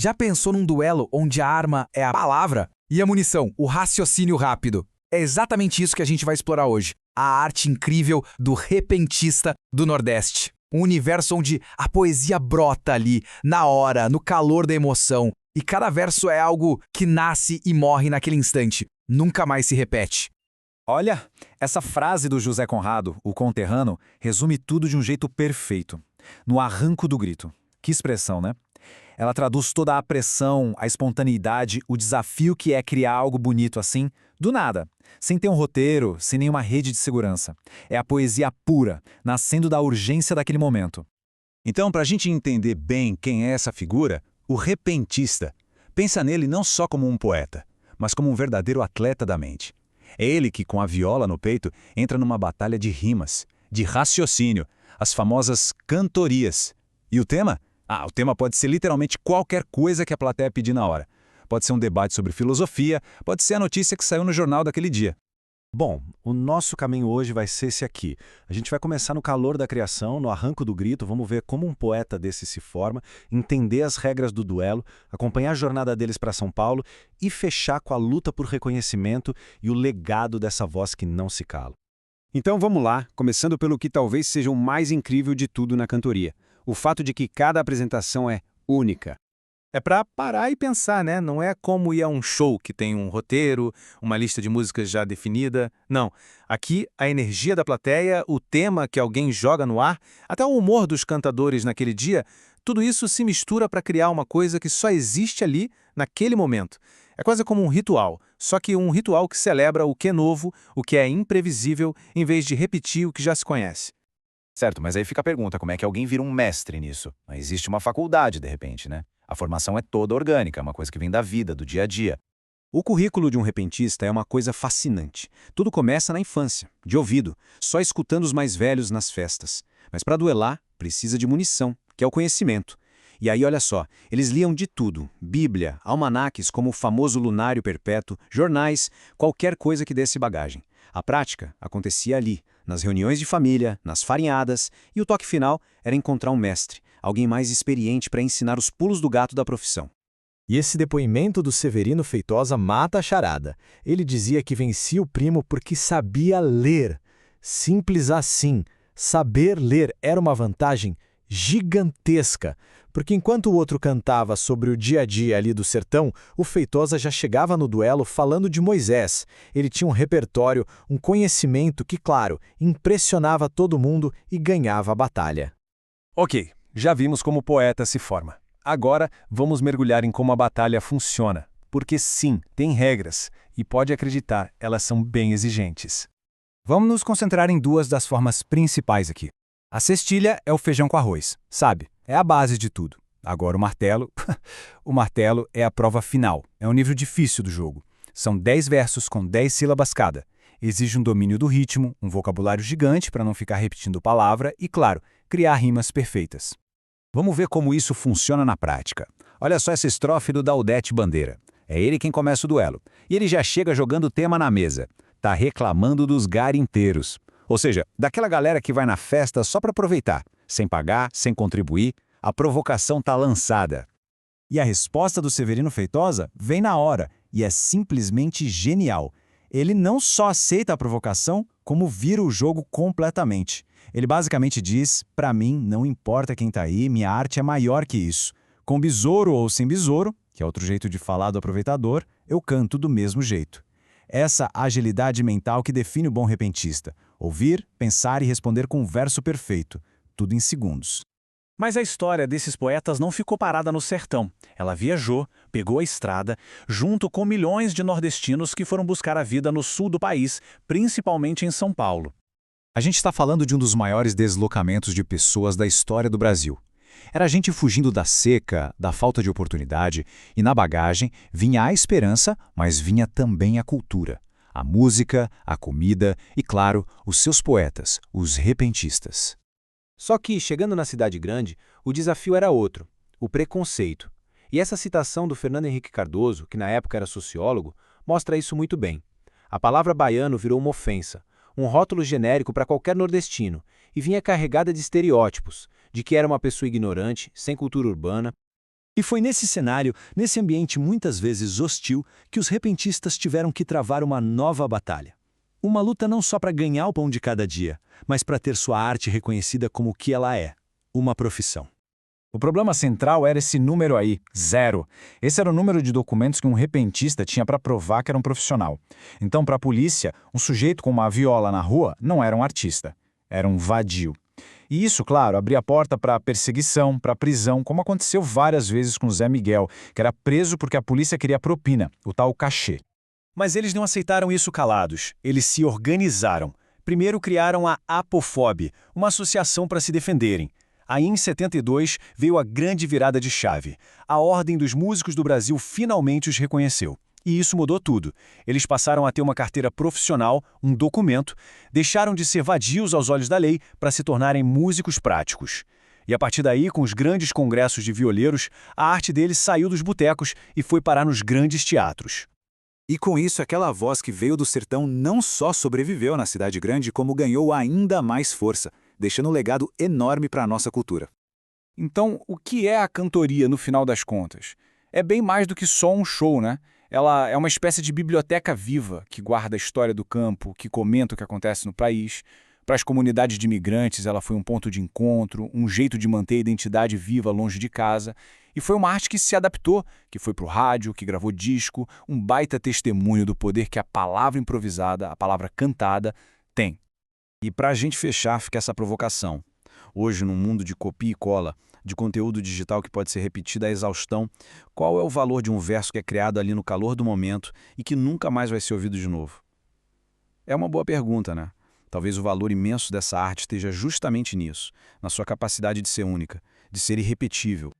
Já pensou num duelo onde a arma é a palavra e a munição, o raciocínio rápido? É exatamente isso que a gente vai explorar hoje. A arte incrível do repentista do Nordeste. Um universo onde a poesia brota ali, na hora, no calor da emoção. E cada verso é algo que nasce e morre naquele instante. Nunca mais se repete. Olha, essa frase do José Conrado, o conterrâneo, resume tudo de um jeito perfeito. No arranco do grito. Que expressão, né? Ela traduz toda a pressão, a espontaneidade, o desafio que é criar algo bonito assim, do nada, sem ter um roteiro, sem nenhuma rede de segurança. É a poesia pura, nascendo da urgência daquele momento. Então, para a gente entender bem quem é essa figura, o repentista, pensa nele não só como um poeta, mas como um verdadeiro atleta da mente. É ele que, com a viola no peito, entra numa batalha de rimas, de raciocínio, as famosas cantorias. E o tema? O tema pode ser literalmente qualquer coisa que a plateia pedir na hora. Pode ser um debate sobre filosofia, pode ser a notícia que saiu no jornal daquele dia. Bom, o nosso caminho hoje vai ser esse aqui. A gente vai começar no calor da criação, no arranco do grito, vamos ver como um poeta desse se forma, entender as regras do duelo, acompanhar a jornada deles para São Paulo e fechar com a luta por reconhecimento e o legado dessa voz que não se cala. Então vamos lá, começando pelo que talvez seja o mais incrível de tudo na cantoria. O fato de que cada apresentação é única. É pra parar e pensar, né? Não é como ir a um show que tem um roteiro, uma lista de músicas já definida. Não. Aqui, a energia da plateia, o tema que alguém joga no ar, até o humor dos cantadores naquele dia, tudo isso se mistura para criar uma coisa que só existe ali, naquele momento. É quase como um ritual, só que um ritual que celebra o que é novo, o que é imprevisível, em vez de repetir o que já se conhece. Certo, mas aí fica a pergunta, como é que alguém vira um mestre nisso? Existe uma faculdade, de repente, né? A formação é toda orgânica, é uma coisa que vem da vida, do dia a dia. O currículo de um repentista é uma coisa fascinante. Tudo começa na infância, de ouvido, só escutando os mais velhos nas festas. Mas para duelar, precisa de munição, que é o conhecimento. E aí, olha só, eles liam de tudo, Bíblia, almanaques como o famoso Lunário Perpétuo, jornais, qualquer coisa que desse bagagem. A prática acontecia ali, nas reuniões de família, nas farinhadas, e o toque final era encontrar um mestre, alguém mais experiente para ensinar os pulos do gato da profissão. E esse depoimento do Severino Feitosa mata a charada. Ele dizia que vencia o primo porque sabia ler. Simples assim. Saber ler era uma vantagem gigantesca, porque enquanto o outro cantava sobre o dia a dia ali do sertão, o Feitosa já chegava no duelo falando de Moisés. Ele tinha um repertório, um conhecimento que, claro, impressionava todo mundo e ganhava a batalha. Ok, já vimos como o poeta se forma. Agora, vamos mergulhar em como a batalha funciona. Porque sim, tem regras, e pode acreditar, elas são bem exigentes. Vamos nos concentrar em duas das formas principais aqui. A cestilha é o feijão com arroz, sabe? É a base de tudo. Agora o martelo... o martelo é a prova final. É um nível difícil do jogo. São 10 versos com 10 sílabas cada. Exige um domínio do ritmo, um vocabulário gigante para não ficar repetindo palavra e, claro, criar rimas perfeitas. Vamos ver como isso funciona na prática. Olha só essa estrofe do Daudete Bandeira. É ele quem começa o duelo. E ele já chega jogando o tema na mesa. Tá reclamando dos garimpeiros. Ou seja, daquela galera que vai na festa só para aproveitar, sem pagar, sem contribuir, a provocação tá lançada. E a resposta do Severino Feitosa vem na hora, e é simplesmente genial. Ele não só aceita a provocação, como vira o jogo completamente. Ele basicamente diz, pra mim, não importa quem tá aí, minha arte é maior que isso. Com besouro ou sem besouro, que é outro jeito de falar do aproveitador, eu canto do mesmo jeito. Essa agilidade mental que define o bom repentista. Ouvir, pensar e responder com um verso perfeito. Tudo em segundos. Mas a história desses poetas não ficou parada no sertão. Ela viajou, pegou a estrada, junto com milhões de nordestinos que foram buscar a vida no sul do país, principalmente em São Paulo. A gente está falando de um dos maiores deslocamentos de pessoas da história do Brasil. Era gente fugindo da seca, da falta de oportunidade, e na bagagem vinha a esperança, mas vinha também a cultura, a música, a comida e, claro, os seus poetas, os repentistas. Só que, chegando na cidade grande, o desafio era outro, o preconceito. E essa citação do Fernando Henrique Cardoso, que na época era sociólogo, mostra isso muito bem. A palavra baiano virou uma ofensa, um rótulo genérico para qualquer nordestino, e vinha carregada de estereótipos, de que era uma pessoa ignorante, sem cultura urbana. E foi nesse cenário, nesse ambiente muitas vezes hostil, que os repentistas tiveram que travar uma nova batalha. Uma luta não só para ganhar o pão de cada dia, mas para ter sua arte reconhecida como o que ela é, uma profissão. O problema central era esse número aí, 0. Esse era o número de documentos que um repentista tinha para provar que era um profissional. Então, para a polícia, um sujeito com uma viola na rua não era um artista, era um vadio. E isso, claro, abria a porta para perseguição, para prisão, como aconteceu várias vezes com Zé Miguel, que era preso porque a polícia queria propina, o tal cachê. Mas eles não aceitaram isso calados, eles se organizaram. Primeiro criaram a Apofob, uma associação para se defenderem. Aí, em 72, veio a grande virada de chave. A Ordem dos Músicos do Brasil finalmente os reconheceu. E isso mudou tudo. Eles passaram a ter uma carteira profissional, um documento, deixaram de ser vadios aos olhos da lei para se tornarem músicos práticos. E a partir daí, com os grandes congressos de violeiros, a arte deles saiu dos botecos e foi parar nos grandes teatros. E com isso, aquela voz que veio do sertão não só sobreviveu na cidade grande, como ganhou ainda mais força, deixando um legado enorme para a nossa cultura. Então, o que é a cantoria no final das contas? É bem mais do que só um show, né? Ela é uma espécie de biblioteca viva que guarda a história do campo, que comenta o que acontece no país. Para as comunidades de imigrantes, ela foi um ponto de encontro, um jeito de manter a identidade viva longe de casa. E foi uma arte que se adaptou, que foi para o rádio, que gravou disco, um baita testemunho do poder que a palavra improvisada, a palavra cantada, tem. E para a gente fechar, fica essa provocação. Hoje, num mundo de copia e cola, de conteúdo digital que pode ser repetido à exaustão, qual é o valor de um verso que é criado ali no calor do momento e que nunca mais vai ser ouvido de novo? É uma boa pergunta, né? Talvez o valor imenso dessa arte esteja justamente nisso, na sua capacidade de ser única, de ser irrepetível.